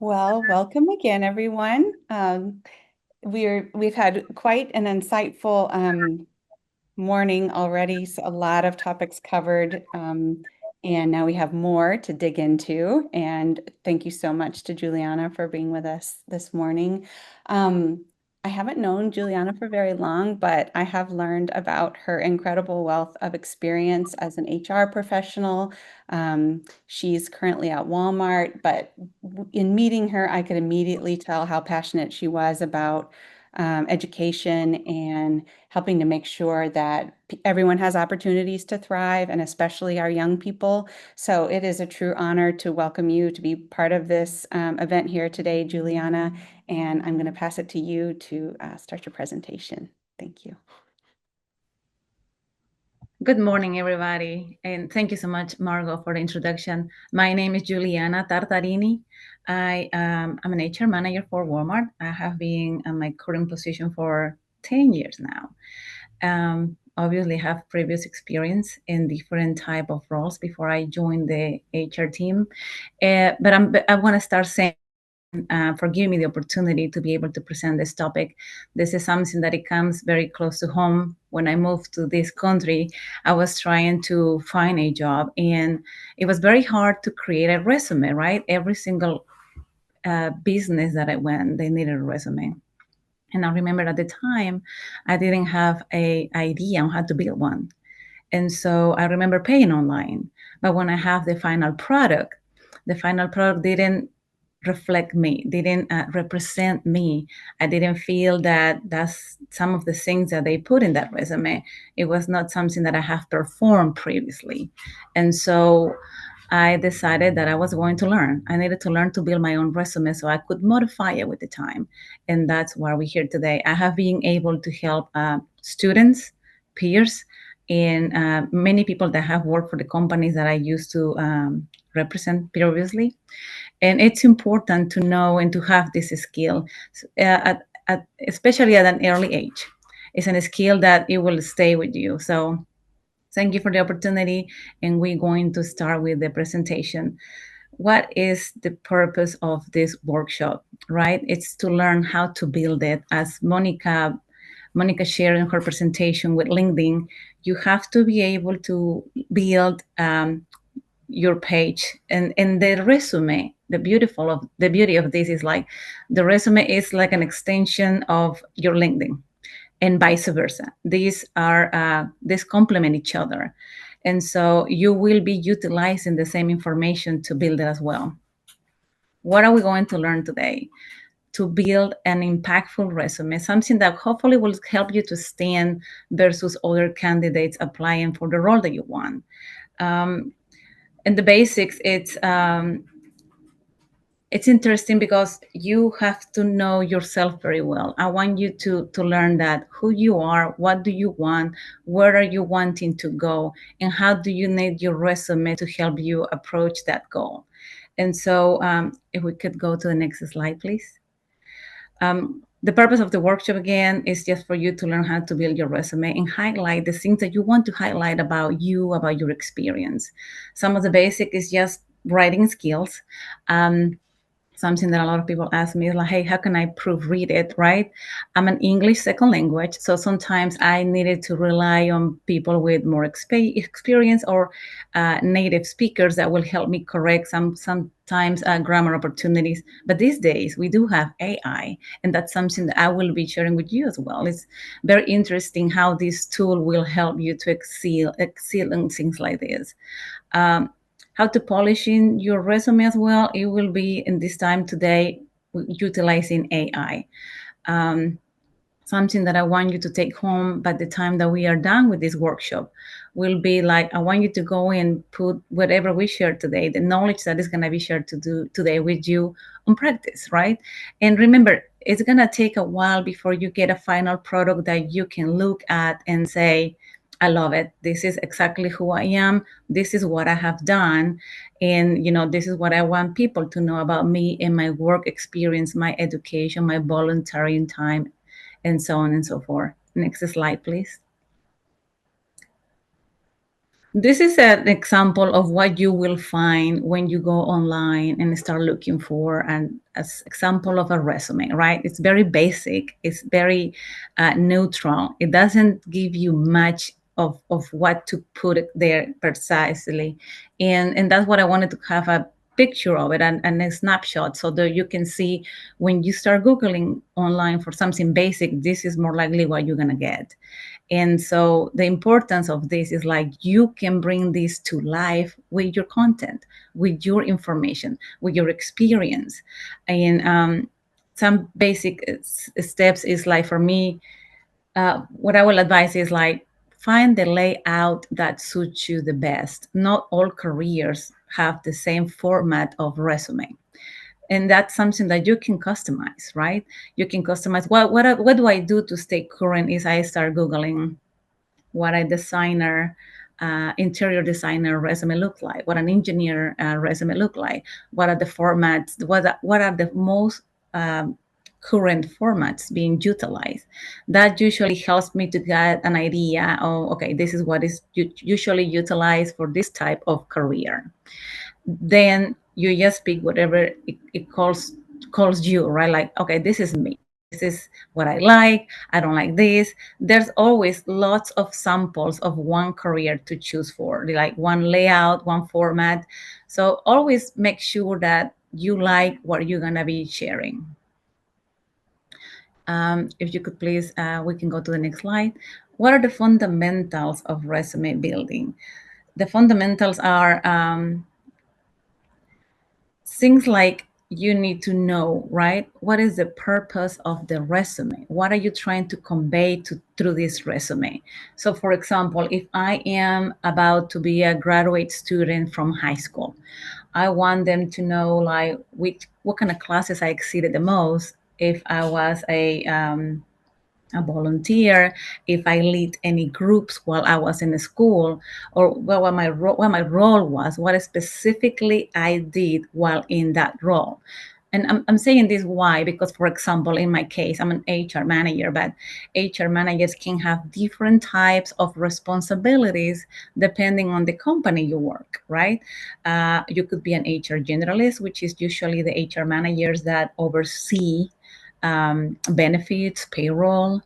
Well, welcome again, everyone. We've had quite an insightful morning already, so a lot of topics covered, and now we have more to dig into. And thank you so much to Giuliana for being with us this morning. Um, I haven't known Giuliana for very long, but I have learned about her incredible wealth of experience as an HR professional. She's currently at Walmart, but in meeting her, I could immediately tell how passionate she was about education and helping to make sure that everyone has opportunities to thrive, and especially our young people. So it is a true honor to welcome you to be part of this event here today, Giuliana, and I'm going to pass it to you to start your presentation. Thank you. Good morning, everybody, and thank you so much, Margot, for the introduction. My name is Giuliana Tartarini. I'm an HR manager for Walmart. I have been in my current position for 10 years now. Obviously, have previous experience in different type of roles before I joined the HR team. But I want to start saying for giving me the opportunity to be able to present this topic. This is something that it comes very close to home. When I moved to this country, I was trying to find a job, and it was very hard to create a resume, right? Every single business that I went, they needed a resume. And I remember at the time, I didn't have a idea on how to build one. And so I remember paying online. But when I have the final product didn't reflect me, didn't represent me. I didn't feel that that's some of the things that they put in that resume. It was not something that I have performed previously. And so I decided that I was going to learn. I needed to learn to build my own resume so I could modify it with the time. And that's why we're here today. I have been able to help students, peers, and many people that have worked for the companies that I used to represent previously. And it's important to know and to have this skill, especially at an early age. It's a skill that it will stay with you. So thank you for the opportunity, and we're going to start with the presentation. What is the purpose of this workshop, right? It's to learn how to build it. As Monica shared in her presentation with LinkedIn, you have to be able to build your page and the resume. The beauty of this is like the resume is like an extension of your LinkedIn, and vice versa. These complement each other, and so you will be utilizing the same information to build it as well. What are we going to learn today? To build an impactful resume, something that hopefully will help you to stand versus other candidates applying for the role that you want. Um, and the basics, it's interesting because you have to know yourself very well. I want you to learn that who you are, what do you want, where are you wanting to go, and how do you need your resume to help you approach that goal. And so, if we could go to the next slide, please. The purpose of the workshop again is just for you to learn how to build your resume and highlight the things that you want to highlight about you, about your experience. Some of the basic is just writing skills. Something that a lot of people ask me is like, hey, how can I proofread it, right? I'm an English second language, so sometimes I needed to rely on people with more experience or native speakers that will help me correct sometimes grammar opportunities. But these days we do have AI, and that's something that I will be sharing with you as well. It's very interesting how this tool will help you to excel in things like this. Um, how to polish in your resume as well. It will be in this time today utilizing AI. Um, Something that I want you to take home by the time that we are done with this workshop will be like, I want you to go and put whatever we shared today, the knowledge that is going to be shared to do today with you on practice, right? And remember, it's going to take a while before you get a final product that you can look at and say, I love it. This is exactly who I am. This is what I have done. And, this is what I want people to know about me and my work experience, my education, my volunteering time, and so on and so forth. Next slide, please. This is an example of what you will find when you go online and start looking for an as example of a resume, right? It's very basic. It's very neutral. It doesn't give you much of what to put it there precisely, and that's what I wanted to have a picture of it and a snapshot so that you can see when you start googling online for something basic, this is more likely what you're gonna get. And so the importance of this is like you can bring this to life with your content, with your information, with your experience. And some basic steps is like for me, what I will advise is like find the layout that suits you the best. Not all careers have the same format of resume. And that's something that you can customize, right? You can customize. What do I do to stay current? Is I start Googling what a designer interior designer resume look like, what an engineer resume look like, what are the formats, what are the most current formats being utilized. That usually helps me to get an idea of, okay, this is what is usually utilized for this type of career. Then you just pick whatever it calls you, right? Like, okay, this is me, this is what I like, I don't like this. There's always lots of samples of one career to choose for, like one layout, one format. So always make sure that you like what you're gonna be sharing. If you could please, we can go to the next slide. What are the fundamentals of resume building? The fundamentals are things like you need to know, right? What is the purpose of the resume? What are you trying to convey through this resume? So, for example, if I am about to be a graduate student from high school, I want them to know like what kind of classes I exceeded the most. If I was a volunteer, if I lead any groups while I was in school, or what my role was, what specifically I did while in that role. And I'm saying this why? Because, for example, in my case, I'm an HR manager, but HR managers can have different types of responsibilities depending on the company you work, right? You could be an HR generalist, which is usually the HR managers that oversee benefits, payroll,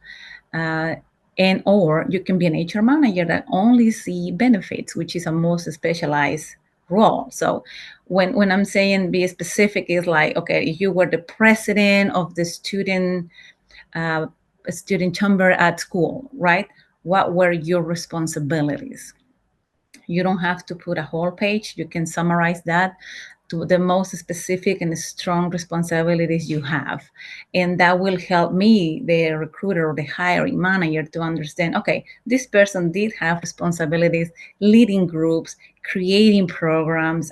uh, and or you can be an HR manager that only see benefits, which is a most specialized role. So when I'm saying be specific, is like, okay, if you were the president of the uh, student chamber at school, right? What were your responsibilities? You don't have to put a whole page. You can summarize that to the most specific and strong responsibilities you have. And that will help me, the recruiter or the hiring manager, to understand, okay, this person did have responsibilities leading groups, creating programs,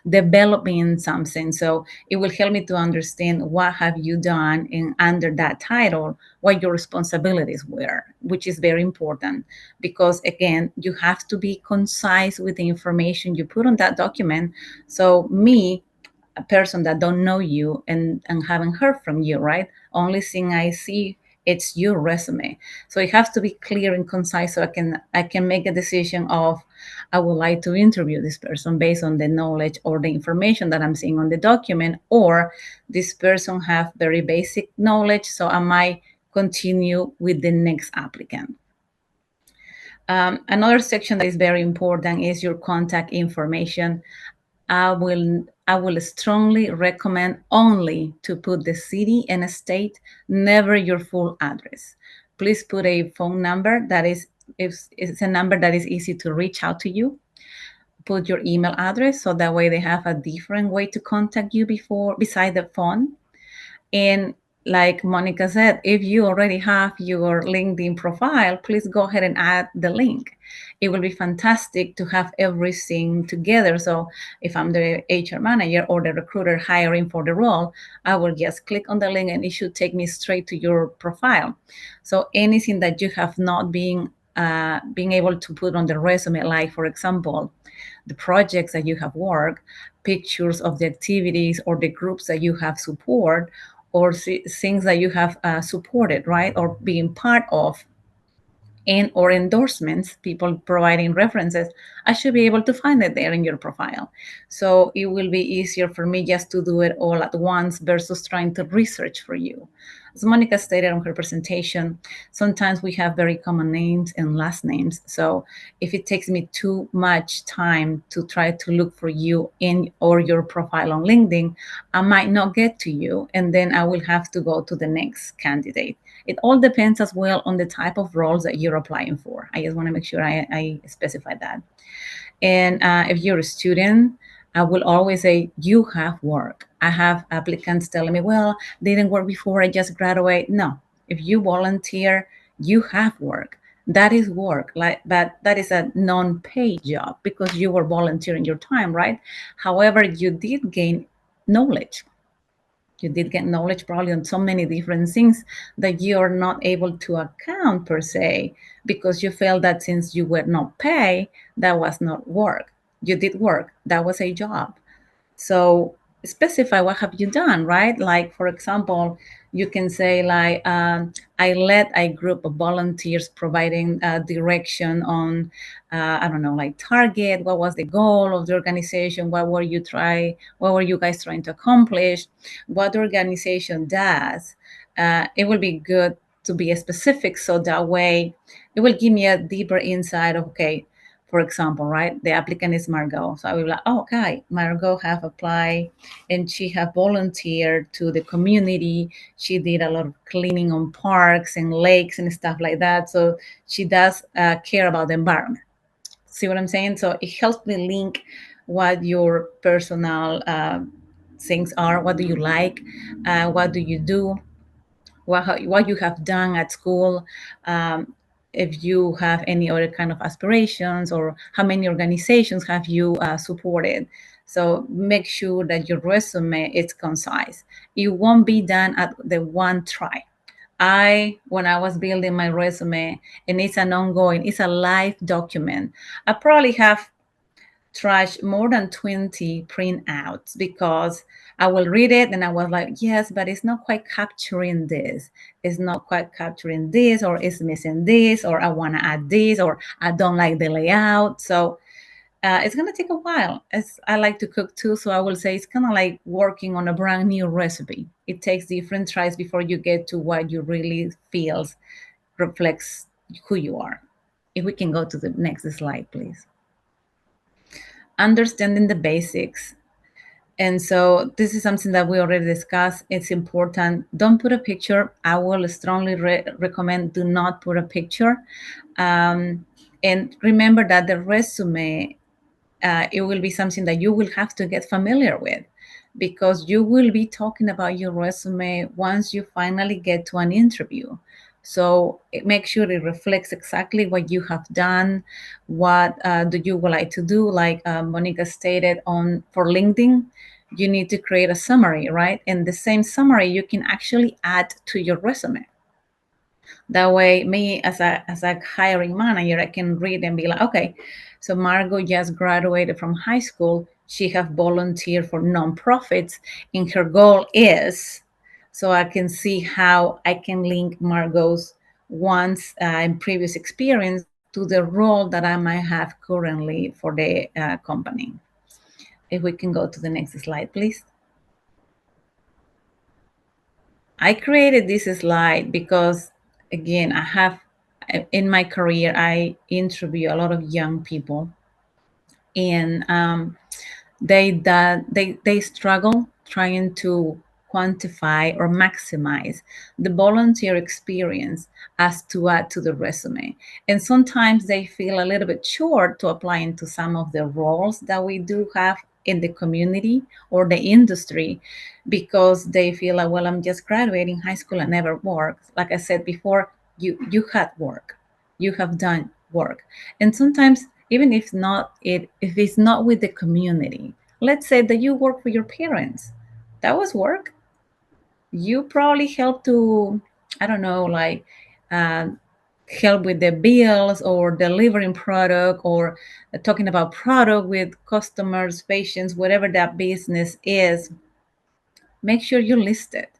developing something. So it will help me to understand what have you done and under that title, what your responsibilities were, which is very important because again, you have to be concise with the information you put on that document. So me, a person that don't know you and haven't heard from you, right? Only thing I see it's your resume. So it has to be clear and concise so I can make a decision of I would like to interview this person based on the knowledge or the information that I'm seeing on the document, or this person have very basic knowledge, so I might continue with the next applicant. Another section that is very important is your contact information. I will strongly recommend only to put the city and state, never your full address. Please put a phone number that is if it's a number that is easy to reach out to you. Put your email address so that way they have a different way to contact you before beside the phone. And like Monica said, if you already have your LinkedIn profile, please go ahead and add the link. It will be fantastic to have everything together. So if I'm the HR manager or the recruiter hiring for the role, I will just click on the link and it should take me straight to your profile. So anything that you have not been being able to put on the resume, like for example, the projects that you have worked, pictures of the activities or the groups that you have support, or things that you have supported, right, or being part of. and or endorsements, people providing references, I should be able to find it there in your profile. So it will be easier for me just to do it all at once versus trying to research for you. As Monica stated on her presentation, sometimes we have very common names and last names. So if it takes me too much time to try to look for you in or your profile on LinkedIn, I might not get to you, and then I will have to go to the next candidate. It all depends as well on the type of roles that you're applying for. I just want to make sure I specify that. And if you're a student, I will always say, you have work. I have applicants telling me, well, didn't work before, I just graduate. No, if you volunteer, you have work. That is work, like, but that is a non-paid job because you were volunteering your time, right? However, you did gain knowledge. You did get knowledge probably on so many different things that you are not able to account per se because you felt that since you were not paid, that was not work. You did work, that was a job. So specify what have you done, right? Like, for example, you can say like, I led a group of volunteers providing direction on, I don't know, like target, what was the goal of the organization, what were you guys trying to accomplish, what the organization does. It will be good to be specific, so that way it will give me a deeper insight of, okay, for example, right? The applicant is Margot. So I will be like, oh, okay, Margot have applied and she have volunteered to the community. She did a lot of cleaning on parks and lakes and stuff like that. So she does care about the environment. See what I'm saying? So it helps me link what your personal things are. What do you like? What do you do? What you have done at school, if you have any other kind of aspirations, or how many organizations have you supported. So make sure that your resume is concise. It won't be done at the one try. When I was building my resume, and it's an ongoing, it's a live document, I probably have trash more than 20 printouts because I will read it and I was like, yes, but it's not quite capturing this. It's not quite capturing this, or it's missing this, or I want to add this, or I don't like the layout. So it's going to take a while. As I like to cook too, so I will say it's kind of like working on a brand new recipe. It takes different tries before you get to what you really feels reflects who you are. If we can go to the next slide, please. Understanding the basics. And so this is something that we already discussed. It's important. Don't put a picture. I will strongly recommend do not put a picture. And remember that the resume, it will be something that you will have to get familiar with, because you will be talking about your resume once you finally get to an interview. So make sure it reflects exactly what you have done. What do you would like to do? Like Monica stated on for LinkedIn, you need to create a summary, right? And the same summary you can actually add to your resume. That way, me as a hiring manager, I can read and be like, okay, so Margot just graduated from high school. She have volunteered for nonprofits, and her goal is, so I can see how I can link Margot's once and previous experience to the role that I might have currently for the company. If we can go to the next slide, please. I created this slide because, again, I have in my career, I interview a lot of young people, and they struggle trying to quantify or maximize the volunteer experience as to add to the resume. And sometimes they feel a little bit short to apply into some of the roles that we do have in the community or the industry, because they feel like, well, I'm just graduating high school and never worked. Like I said before, you had work, you have done work. And sometimes, even if it's not with the community, let's say that you work for your parents, that was work. You probably help to, I don't know, like uh, help with the bills or delivering product, or talking about product with customers, patients, whatever that business is. Make sure you list it.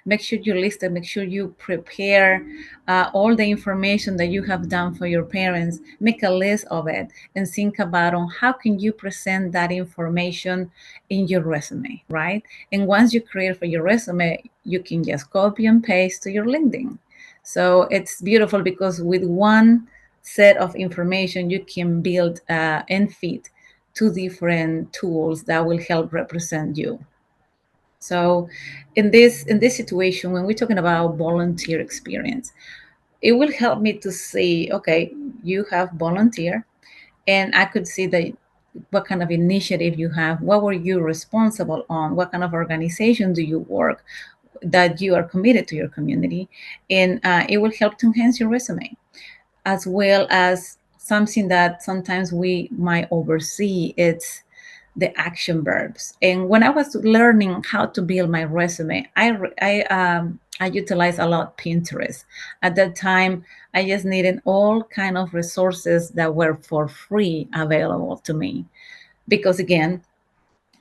Make sure you list it, make sure you prepare all the information that you have done for your parents, make a list of it, and think about on how can you present that information in your resume, right? And once you create for your resume, you can just copy and paste to your LinkedIn. So it's beautiful because with one set of information, you can build and fit two different tools that will help represent you. So in this situation, when we're talking about volunteer experience, it will help me to see, okay, you have volunteer, and I could see that what kind of initiative you have, what were you responsible on, what kind of organization do you work, that you are committed to your community, and it will help to enhance your resume, as well as something that sometimes we might oversee. It's the action verbs. And when I was learning how to build my resume, I utilized a lot Pinterest. At that time, I just needed all kind of resources that were for free available to me, because again,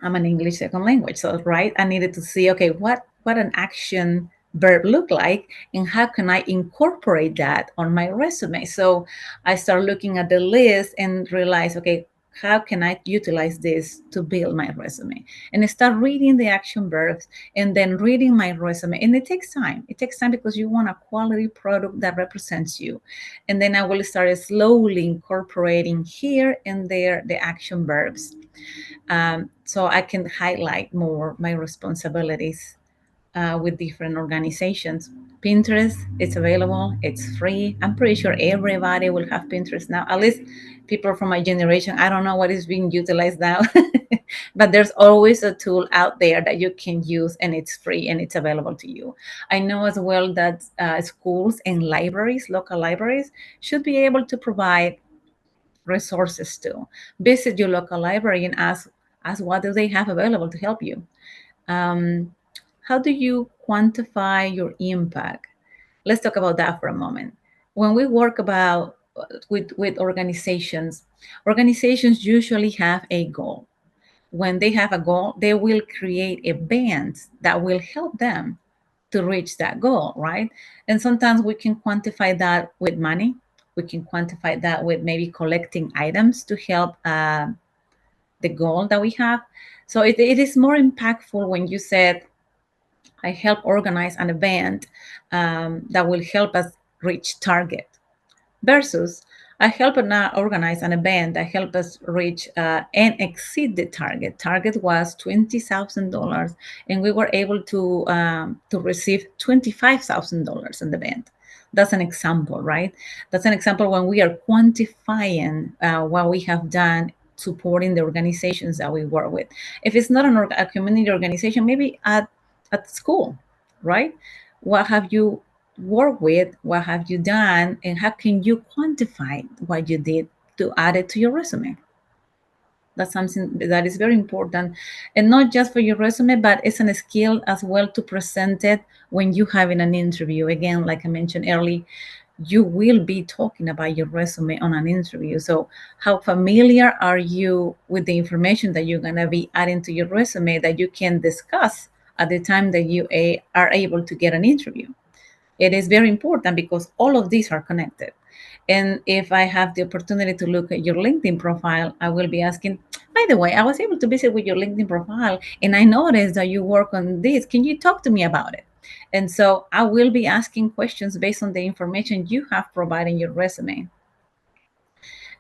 I'm an English second language. So, right, I needed to see, okay, what an action verb look like, and how can I incorporate that on my resume? So I started looking at the list and realized, okay, how can I utilize this to build my resume? And I start reading the action verbs and then reading my resume. And it takes time. It takes time because you want a quality product that represents you. And then I will start slowly incorporating here and there the action verbs, so I can highlight more my responsibilities with different organizations. Pinterest, it's available, it's free. I'm pretty sure everybody will have Pinterest now, at least people from my generation. I don't know what is being utilized now, but there's always a tool out there that you can use, and it's free and it's available to you. I know as well that schools and libraries, local libraries, should be able to provide resources too. Visit your local library and ask what do they have available to help you. Um, how do you quantify your impact? Let's talk about that for a moment. When we work about with organizations, organizations usually have a goal. When they have a goal, they will create events that will help them to reach that goal, right? And sometimes we can quantify that with money. We can quantify that with maybe collecting items to help the goal that we have. So it is more impactful when you said, I help organize an event that will help us reach target, versus I help now organize an event that help us reach and exceed the target. Target was $20,000, and we were able to receive $25,000 in the event. That's an example, right? That's an example when we are quantifying what we have done supporting the organizations that we work with. If it's not a community organization, maybe at school, right? What have you worked with? What have you done? And how can you quantify what you did to add it to your resume? That's something that is very important. And not just for your resume, but it's a skill as well to present it when you having an interview. Again, like I mentioned earlier, you will be talking about your resume on an interview. So how familiar are you with the information that you're going to be adding to your resume that you can discuss at the time that you are able to get an interview? It is very important because all of these are connected. And if I have the opportunity to look at your LinkedIn profile, I will be asking, by the way, I was able to visit with your LinkedIn profile and I noticed that you work on this. Can you talk to me about it? And so I will be asking questions based on the information you have provided in your resume.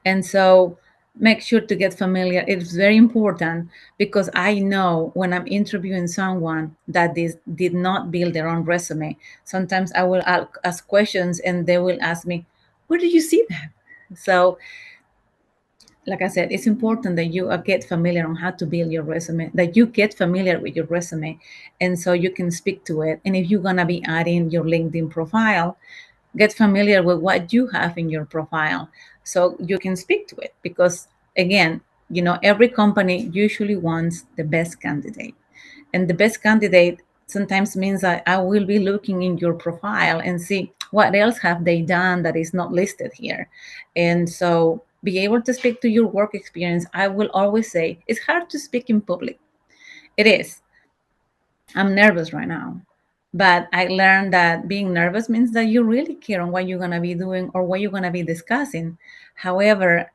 And so make sure to get familiar. It's very important because I know when I'm interviewing someone that this did not build their own resume, sometimes I will ask questions and they will ask me, where did you see that? So, like I said, it's important that you get familiar on how to build your resume, that you get familiar with your resume, and so you can speak to it. And if you're going to be adding your LinkedIn profile, get familiar with what you have in your profile so you can speak to it, because again, every company usually wants the best candidate, and the best candidate sometimes means that I will be looking in your profile and see what else have they done that is not listed here. And so be able to speak to your work experience. I will always say it's hard to speak in public. It is. I'm nervous right now, But I learned that being nervous means that you really care on what you're going to be doing or what you're going to be discussing. However,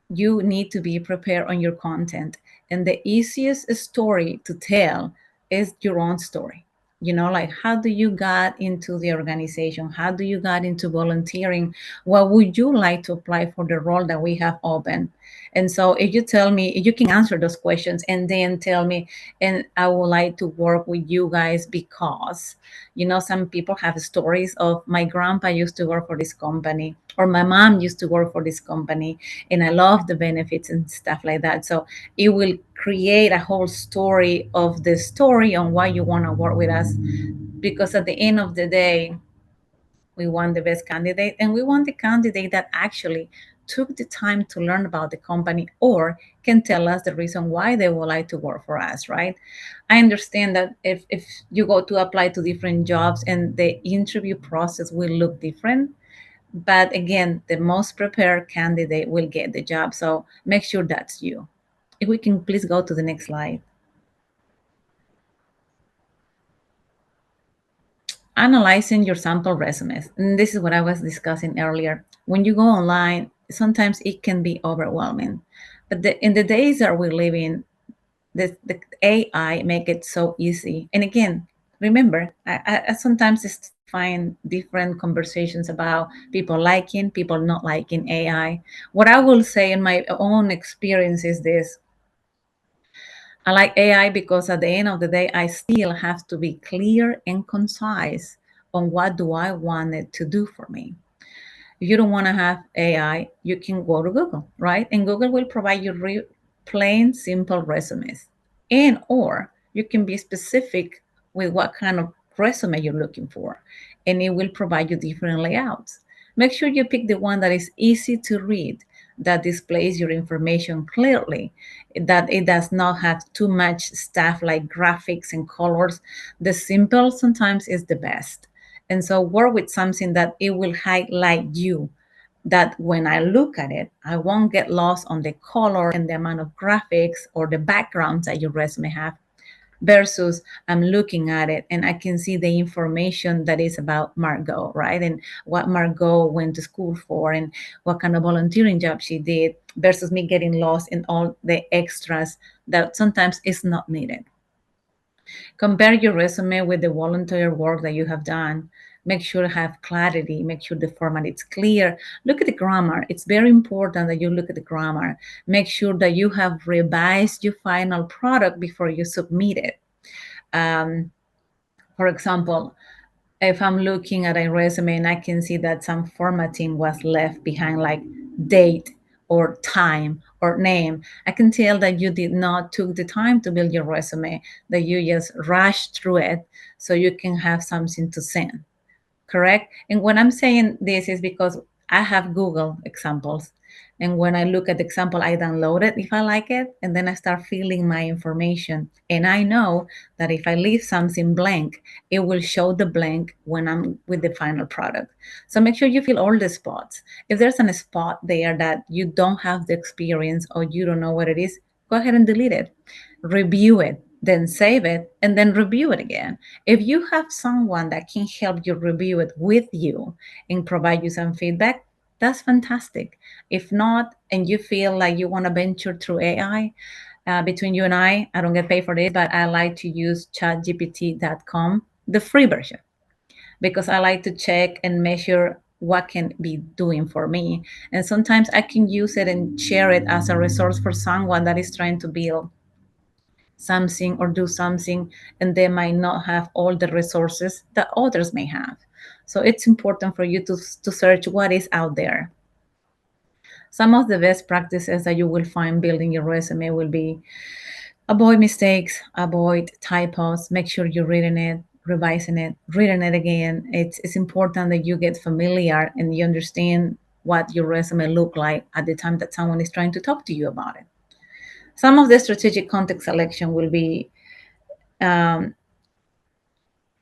you need to be prepared on your content. And the easiest story to tell is your own story. You know, like how do you got into the organization? How do you got into volunteering? What would you like to apply for the role that we have open? And so if you tell me, you can answer those questions and then tell me, and I would like to work with you guys because, you know, some people have stories of my grandpa used to work for this company or my mom used to work for this company and I love the benefits and stuff like that. So it will create a whole story of the story on why you want to work with us. Because at the end of the day, we want the best candidate and we want the candidate that actually took the time to learn about the company or can tell us the reason why they would like to work for us, right? I understand that if you go to apply to different jobs and the interview process will look different, but again, the most prepared candidate will get the job. So make sure that's you. If we can please go to the next slide. Analyzing your sample resumes. And this is what I was discussing earlier. When you go online, sometimes it can be overwhelming. But in the days that we live in, the AI make it so easy. And again, remember, I sometimes still find different conversations about people liking, people not liking AI. What I will say in my own experience is this: I like AI because at the end of the day, I still have to be clear and concise on what do I want it to do for me. If you don't want to have AI, you can go to Google, right? And Google will provide you plain, simple resumes. And or you can be specific with what kind of resume you're looking for, and it will provide you different layouts. Make sure you pick the one that is easy to read, that displays your information clearly, that it does not have too much stuff like graphics and colors. The simple sometimes is the best. And so work with something that it will highlight you, that when I look at it, I won't get lost on the color and the amount of graphics or the backgrounds that your resume have, versus I'm looking at it and I can see the information that is about Margot, right? And what Margot went to school for and what kind of volunteering job she did, versus me getting lost in all the extras that sometimes is not needed. Compare your resume with the volunteer work that you have done. Make sure to have clarity. Make sure the format is clear. Look at the grammar. It's very important that you look at the grammar. Make sure that you have revised your final product before you submit it. Um, for example, if I'm looking at a resume and I can see that some formatting was left behind, like date or time or name, I can tell that you did not took the time to build your resume, that you just rushed through it so you can have something to send, correct? And when I'm saying this is because I have Google examples. And when I look at the example, I download it if I like it, and then I start filling my information. And I know that if I leave something blank, it will show the blank when I'm with the final product. So make sure you fill all the spots. If there's a spot there that you don't have the experience or you don't know what it is, go ahead and delete it, review it, then save it, and then review it again. If you have someone that can help you review it with you and provide you some feedback, that's fantastic. If not, and you feel like you want to venture through AI, between you and I don't get paid for this, but I like to use chatgpt.com, the free version, because I like to check and measure what can be doing for me. And sometimes I can use it and share it as a resource for someone that is trying to build something or do something, and they might not have all the resources that others may have. So it's important for you to search what is out there. Some of the best practices that you will find building your resume will be: avoid mistakes, avoid typos, make sure you're reading it, revising it, reading it again. It's important that you get familiar and you understand what your resume look like at the time that someone is trying to talk to you about it. Some of the strategic context selection will be, um,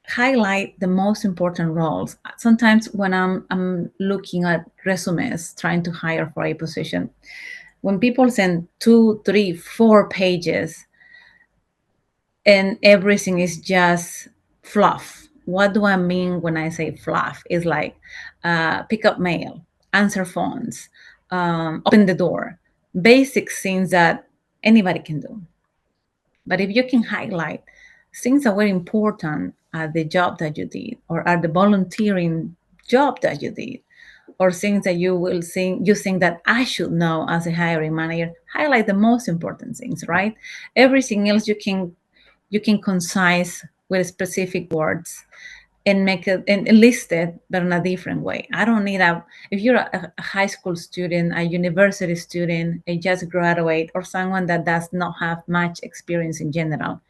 highlight the most important roles. Sometimes when I'm looking at resumes trying to hire for a position, when people send 2, 3, 4 pages and everything is just fluff, What do I mean when I say fluff? It's like pick up mail, answer phones, open the door, basic things that anybody can do. But if you can highlight things that were important at the job that you did, or at the volunteering job that you did, or things that you think that I should know as a hiring manager, highlight the most important things, right? Everything else you can concise with specific words and make it and list it, but in a different way. I don't need a if you're a high school student, a university student, a just graduate, or someone that does not have much experience in general.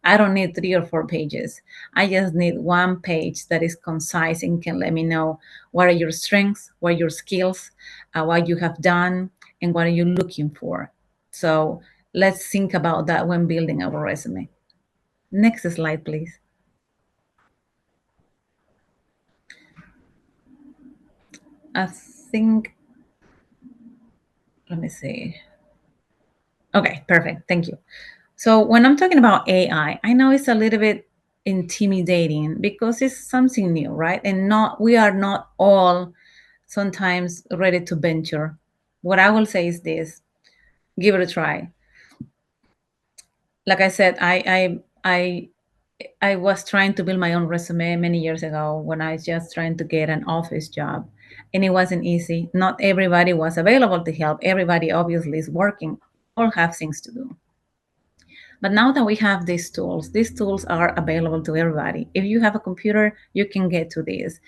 I don't need 3 or 4 pages. I just need one page that is concise and can let me know what are your strengths, what are your skills, what you have done, and what are you looking for. So let's think about that when building our resume. Next slide, please. I think, let me see. Okay, perfect. Thank you. So when I'm talking about AI, I know it's a little bit intimidating because it's something new, right? And not we are not all sometimes ready to venture. What I will say is this: give it a try. Like I said, I was trying to build my own resume many years ago when I was just trying to get an office job, and it wasn't easy. Not everybody was available to help. Everybody obviously is working. All have things to do. But now that we have these tools are available to everybody. If you have a computer, you can get to this.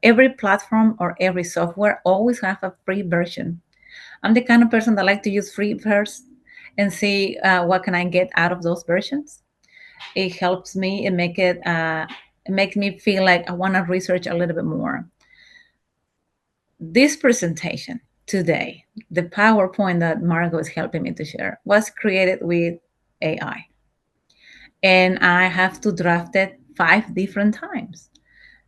Every platform or every software always have a free version. I'm the kind of person that like to use free first and see what can I get out of those versions. It helps me and it makes me feel like I want to research a little bit more. This presentation today, the PowerPoint that Margot is helping me to share, was created with AI, and I have to draft it 5 different times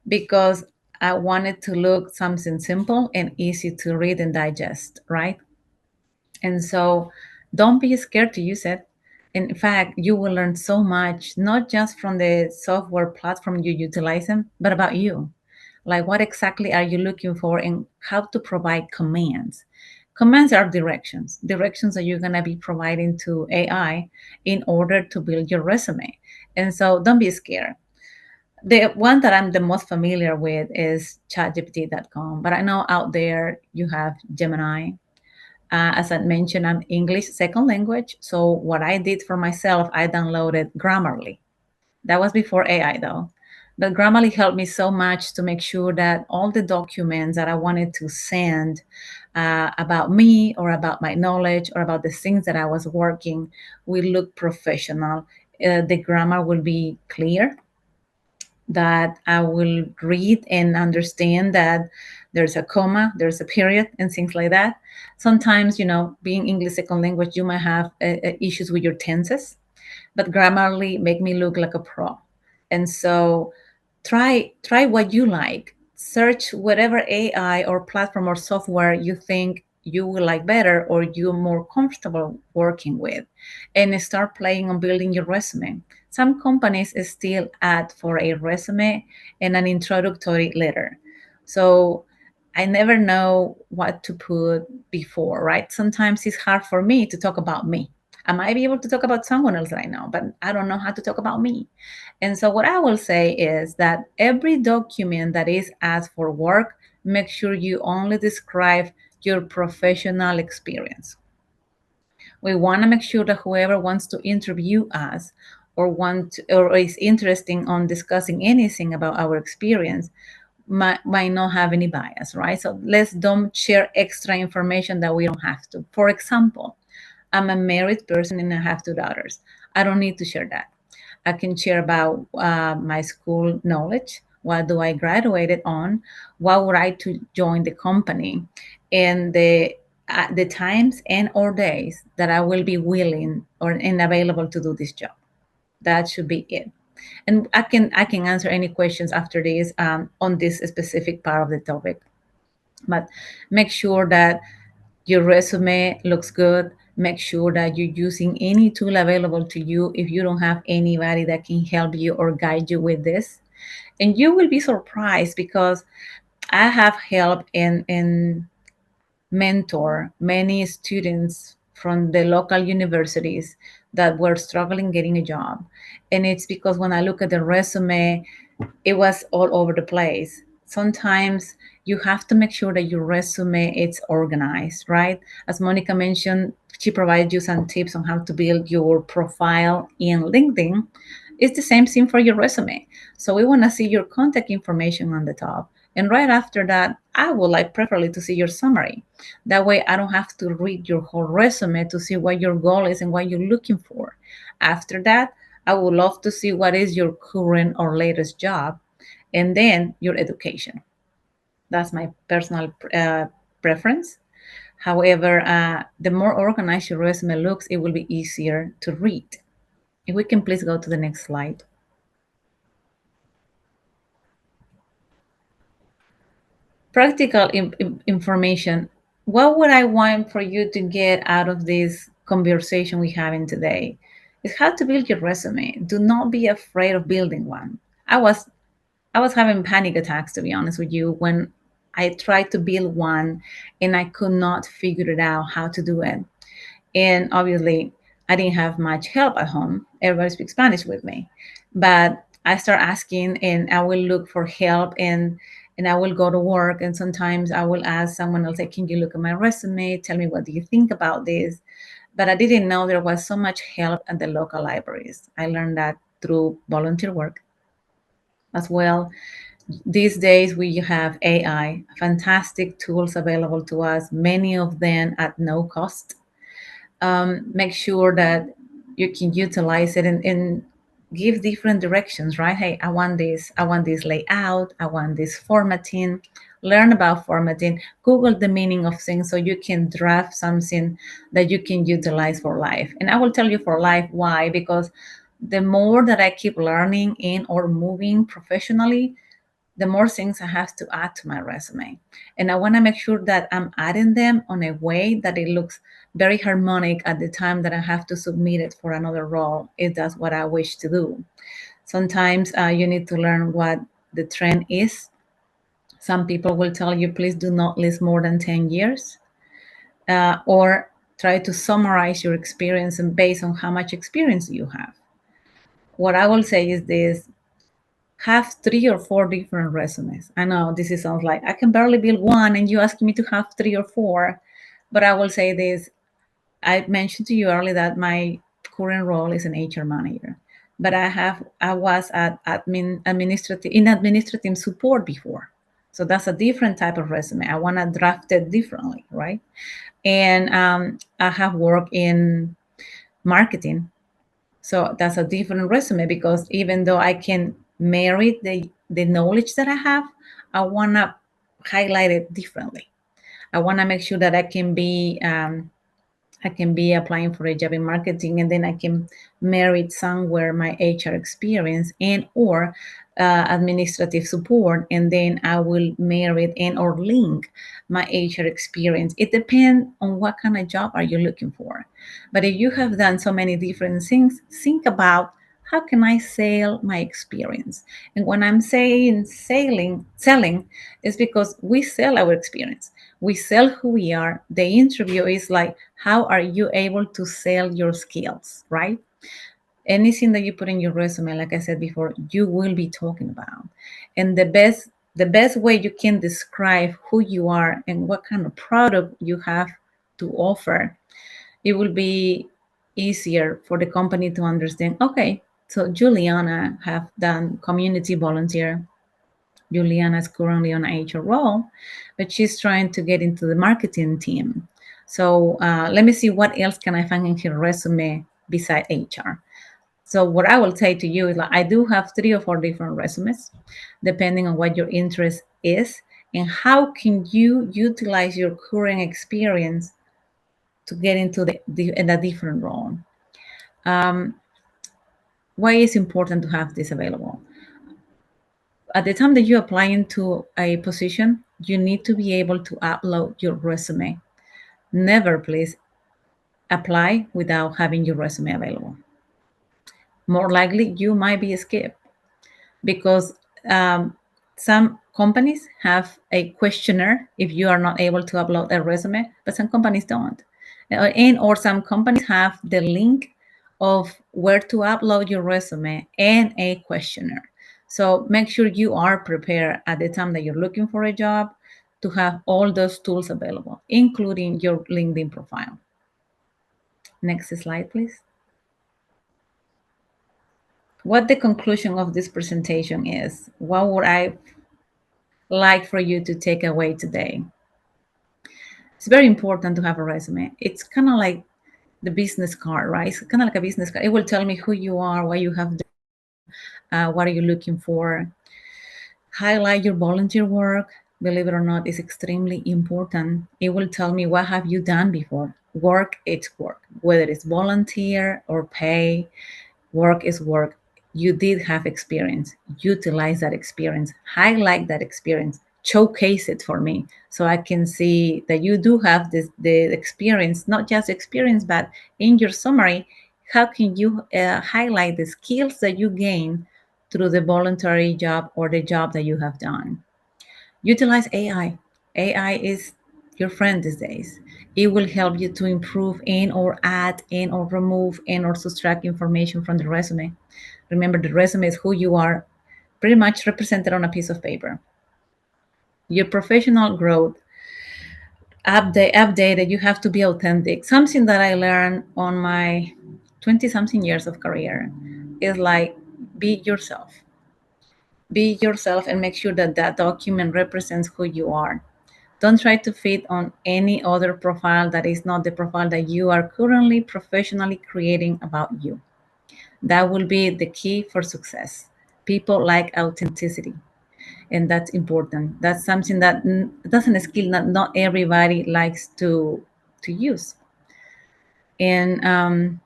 because I wanted to look something simple and easy to read and digest, right? And so don't be scared to use it. In fact, you will learn so much, not just from the software platform you utilize them, but about you. Like what exactly are you looking for and how to provide commands. Commands are directions that you're going to be providing to AI in order to build your resume. And so don't be scared. The one that I'm the most familiar with is chatgpt.com, but I know out there you have Gemini. As I mentioned, I'm English second language. So what I did for myself, I downloaded Grammarly. That was before AI though. But Grammarly helped me so much to make sure that all the documents that I wanted to send about me or about my knowledge or about the things that I was working will look professional. The grammar will be clear, that I will read and understand that there's a comma, there's a period, and things like that. Sometimes, being English second language, you might have issues with your tenses, but Grammarly make me look like a pro. And so try what you like. Search whatever AI or platform or software you think you will like better or you're more comfortable working with, and start playing on building your resume. Some companies still ask for a resume and an introductory letter. So I never know what to put before, right? Sometimes it's hard for me to talk about me. I might be able to talk about someone else right now, but I don't know how to talk about me. And so, what I will say is that every document that is asked for work, make sure you only describe your professional experience. We want to make sure that whoever wants to interview us or is interested on discussing anything about our experience might not have any bias, right? So let's don't share extra information that we don't have to. For example, I'm a married person and I have 2 daughters. I don't need to share that. I can share about my school knowledge. What do I graduated on? What would I to join the company, and the times and or days that I will be willing or and available to do this job. That should be it. And I can answer any questions after this on this specific part of the topic. But make sure that your resume looks good. Make sure that you're using any tool available to you if you don't have anybody that can help you or guide you with this. And you will be surprised because I have helped in mentor many students from the local universities that were struggling getting a job. And it's because when I look at the resume, it was all over the place. Sometimes you have to make sure that your resume is organized, right? As Monica mentioned, she provided you some tips on how to build your profile in LinkedIn. It's the same thing for your resume. So we want to see your contact information on the top. And right after that, I would like preferably to see your summary. That way I don't have to read your whole resume to see what your goal is and what you're looking for. After that, I would love to see what is your current or latest job and then your education. That's my personal preference. However, the more organized your resume looks, it will be easier to read. If we can please go to the next slide. Practical information. What would I want for you to get out of this conversation we're having today? Is how to build your resume. Do not be afraid of building one. I was I was having panic attacks, to be honest with you, when I tried to build one and I could not figure it out how to do it. And obviously, I didn't have much help at home. Everybody speaks Spanish with me. But I start asking and I will look for help and I will go to work and sometimes I will ask someone else, like, can you look at my resume? Tell me what do you think about this? But I didn't know there was so much help at the local libraries. I learned that through volunteer work as well. These days, we have AI, fantastic tools available to us, many of them at no cost. Make sure that you can utilize it and give different directions, right? Hey, I want this layout, I want this formatting. Learn about formatting, Google the meaning of things so you can draft something that you can utilize for life. And I will tell you for life why, because the more that I keep learning in or moving professionally, the more things I have to add to my resume. And I want to make sure that I'm adding them on a way that it looks very harmonic at the time that I have to submit it for another role, if that's what I wish to do. Sometimes you need to learn what the trend is. Some people will tell you, please do not list more than 10 years, or try to summarize your experience and based on how much experience you have. What I will say is this: have 3 or 4 different resumes. I know this is sounds like I can barely build one and you asking me to have 3 or 4, but I will say this. I mentioned to you earlier that my current role is an HR manager, but I was at administrative support before. So that's a different type of resume. I want to draft it differently, right? And I have worked in marketing, so that's a different resume because even though I can marry the knowledge that I have, I want to highlight it differently. I want to make sure that I can be applying for a job in marketing and then I can merit somewhere my HR experience and or administrative support, and then I will merit and or link my HR experience. It depends on what kind of job are you looking for. But if you have done so many different things, think about how can I sell my experience. And when I'm saying selling is because we sell our experience. We sell who we are. The interview is like, how are you able to sell your skills, right? Anything that you put in your resume, like I said before, you will be talking about. And the best way you can describe who you are and what kind of product you have to offer, it will be easier for the company to understand, okay, so Giuliana have done community volunteer. Giuliana is currently on a HR role, but she's trying to get into the marketing team. So let me see what else can I find in her resume beside HR. So what I will say to you is like, I do have 3 or 4 different resumes, depending on what your interest is and how can you utilize your current experience to get into in a different role. Um, why is important to have this available? At the time that you're applying to a position, you need to be able to upload your resume. Never, please, apply without having your resume available. More likely, you might be skipped because um, some companies have a questionnaire if you are not able to upload a resume, but some companies don't. And or some companies have the link of where to upload your resume and a questionnaire. So make sure you are prepared at the time that you're looking for a job to have all those tools available, including your LinkedIn profile. Next slide, please. What the conclusion of this presentation is, what would I like for you to take away today? It's very important to have a resume. It's kind of like the business card, right? It's kind of like a business card. It will tell me who you are, what you have done, what are you looking for. Highlight your volunteer work. Believe it or not, is extremely important. It will tell me what have you done before. Work, it's work, whether it's volunteer or pay. Work is work. You did have experience. Utilize that experience. Highlight that experience. Showcase it for me so I can see that you do have the experience, not just experience, but in your summary, how can you highlight the skills that you gain through the voluntary job or the job that you have done? Utilize AI. AI is your friend these days. It will help you to improve in or add in or remove in or subtract information from the resume. Remember, the resume is who you are, pretty much represented on a piece of paper. Your professional growth, updated, you have to be authentic. Something that I learned on my 20 something years of career is like, be yourself. Be yourself and make sure that that document represents who you are. Don't try to fit on any other profile that is not the profile that you are currently professionally creating about you. That will be the key for success. People like authenticity, and that's important. That's something that that's a skill that not everybody likes to use. And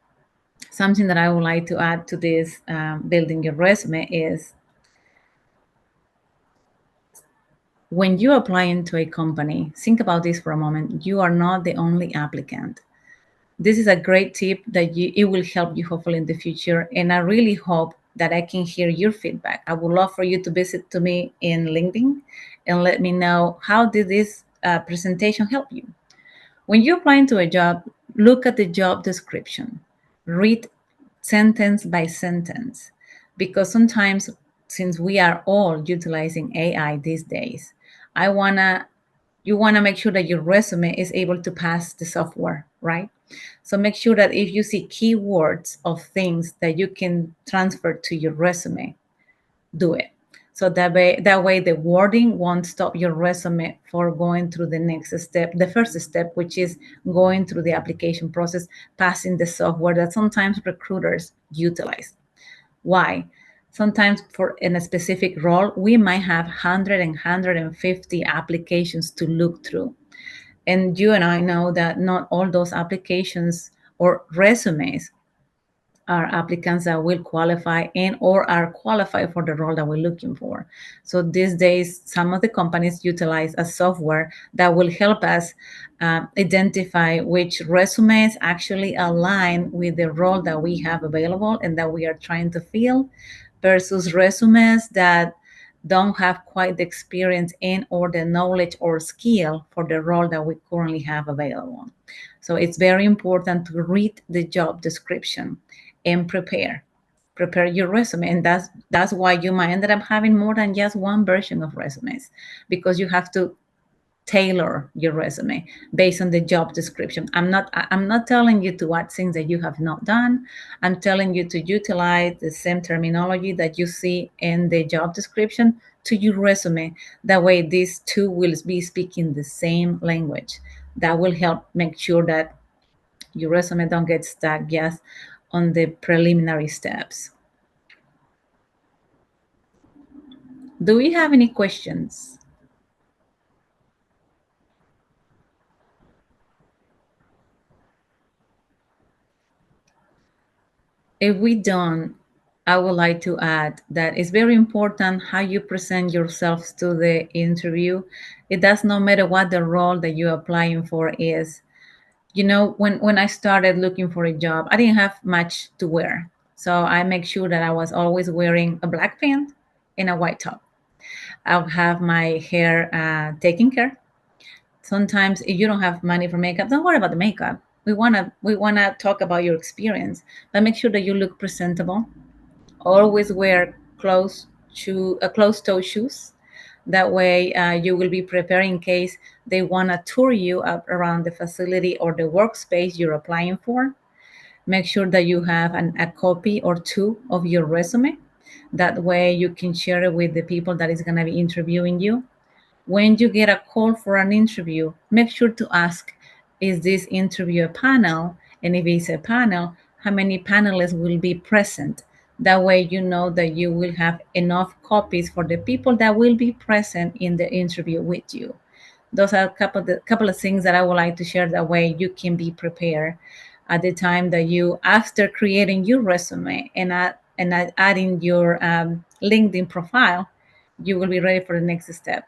something that I would like to add to this building your resume is when you apply into a company, think about this for a moment. You are not the only applicant. This is a great tip that it will help you hopefully in the future. And I really hope that I can hear your feedback. I would love for you to visit to me in LinkedIn and let me know how did this presentation help you. When you apply into a job, look at the job description. Read sentence by sentence because sometimes since we are all utilizing AI these days, I wanna you want to make sure that your resume is able to pass the software, right? So make sure that if you see keywords of things that you can transfer to your resume, do it. So that way the wording won't stop your resume for going through the next step, the first step, which is going through the application process, passing the software that sometimes recruiters utilize. Why? Sometimes for in a specific role, we might have 100 and 150 applications to look through. And you and I know that not all those applications or resumes are applicants that will qualify and or are qualified for the role that we're looking for. So these days, some of the companies utilize a software that will help us identify which resumes actually align with the role that we have available and that we are trying to fill versus resumes that don't have quite the experience in or the knowledge or skill for the role that we currently have available. So it's very important to read the job description and prepare your resume, and that's why you might end up having more than just one version of resumes because you have to tailor your resume based on the job description. I'm not telling you to add things that you have not done. I'm telling you to utilize the same terminology that you see in the job description to your resume. That way these two will be speaking the same language. That will help make sure that your resume don't get stuck just on the preliminary steps. Do we have any questions? If we don't, I would like to add that it's very important how you present yourselves to the interview. It does not matter what the role that you're applying for is. You know, when I started looking for a job, I didn't have much to wear. So I make sure that I was always wearing a black pant and a white top. I'll have my hair taken care. Sometimes if you don't have money for makeup, don't worry about the makeup. We wanna talk about your experience, but make sure that you look presentable. Always wear closed-toe shoes. That way, you will be prepared in case they wanna tour you up around the facility or the workspace you're applying for. Make sure that you have a copy or two of your resume. That way, you can share it with the people that is gonna be interviewing you. When you get a call for an interview, make sure to ask, is this interview a panel? And if it's a panel, how many panelists will be present? That way you know that you will have enough copies for the people that will be present in the interview with you. Those are a couple of things that I would like to share. That way you can be prepared at the time that you, after creating your resume and adding your LinkedIn profile, you will be ready for the next step.